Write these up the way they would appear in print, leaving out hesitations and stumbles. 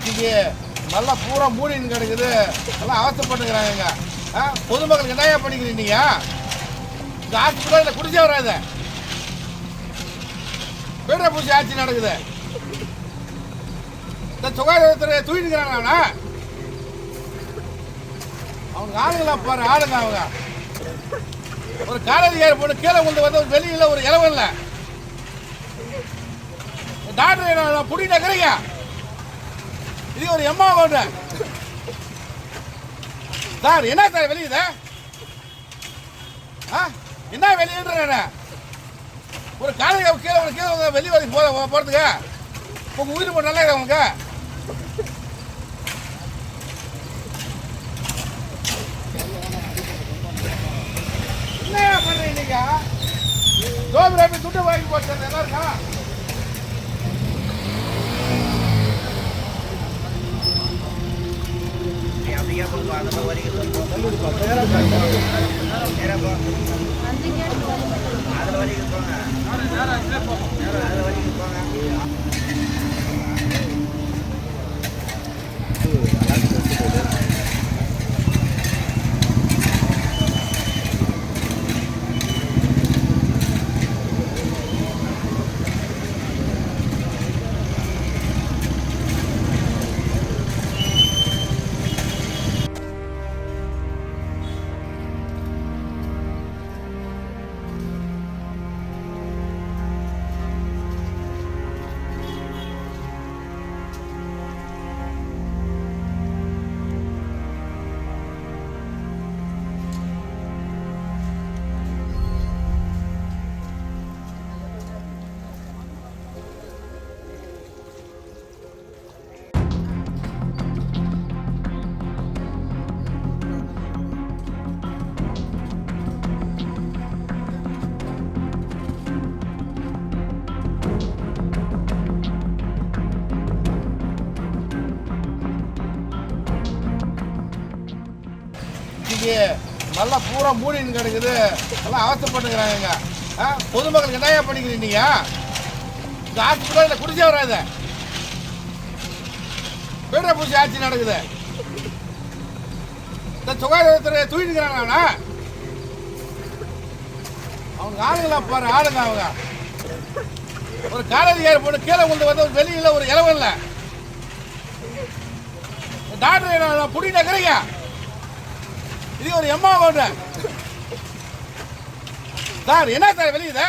இன்னைக்கு நல்லா பூரா மூடின்னு கிடக்குது, எல்லாம் அவசரப்பட்டுக்கிறாங்க. பொதுமக்களுக்கு என்னையா பண்ணிக்கிறீங்க நீங்க? இந்த ஆட்சி குடிச்சே வராது, பேர பூச்சி ஆட்சி நடக்குது. இந்த சுகாதாரத்துறை தூக்கிட்டுக்கிறாங்க. அவங்க ஆளுங்களா பாரு, ஆளுங்க அவங்க. ஒரு காலதிகாரி போட்டு கீழே கொண்டு வந்து வெளியில ஒரு இலவம் இல்லை. டாக்டர் புடி நகரீங்க, இது ஒரு எம்மா கோட்டை சார். என்ன சார் வெளியுது? என்ன வெளியிடுற? ஒரு காலையை கீழே கீழே வெளியே போறதுக்கு உங்க உயிர் போட்டு நல்லா உங்களுக்கு. என்ன பண்றீங்க நீங்க? சோதனை துட்டு வாங்கி போட்டு நல்லா இருக்கா? அந்த வரைக்கும் நல்லா பூரா மூடின்னு கிடக்குது, எல்லாம் அவசரப்பட்டுக்கிறாங்க. பொதுமக்களுக்கு என்னையா பண்ணிக்கிறீங்க நீங்க? இந்த ஆட்சி குடிச்சே வராது, பேர பூச்சி ஆட்சி நடக்குது. இந்த சுகாதாரத்துறை தூக்கிட்டுக்கிறாங்க. அவங்க ஆளுங்களா பாரு, ஆளுங்க அவங்க. ஒரு காலதிகாரி போட்டு கீழே கொண்டு வந்து வெளியில ஒரு இலவம் இல்லை. டாக்டர் புடி நகரீங்க, இது ஒரு எம்மா கோட்டை சார். என்ன சார் வெளியுது?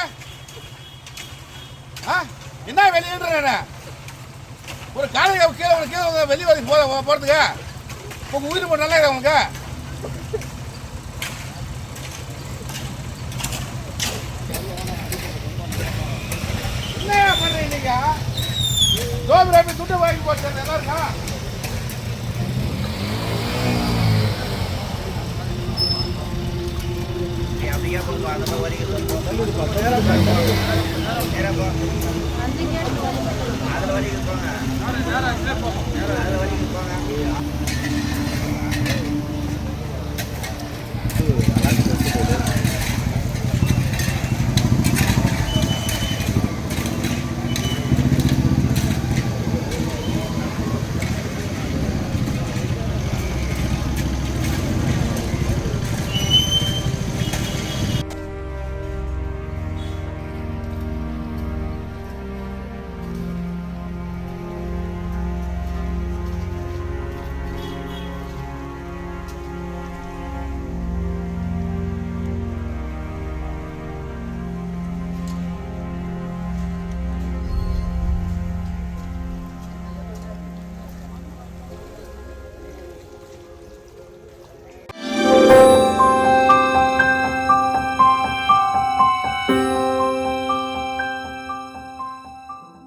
என்ன வெளியிடுற? ஒரு காலையை கீழே கீழே வெளியே போறதுக்கு உங்க உயிர் போட்டு நல்லா உங்களுக்கு. என்ன பண்றீங்க நீங்க? சோதனை துட்டு வாங்கி போட்டு நல்லா இருக்கா? அந்த வரைக்கும் போங்க.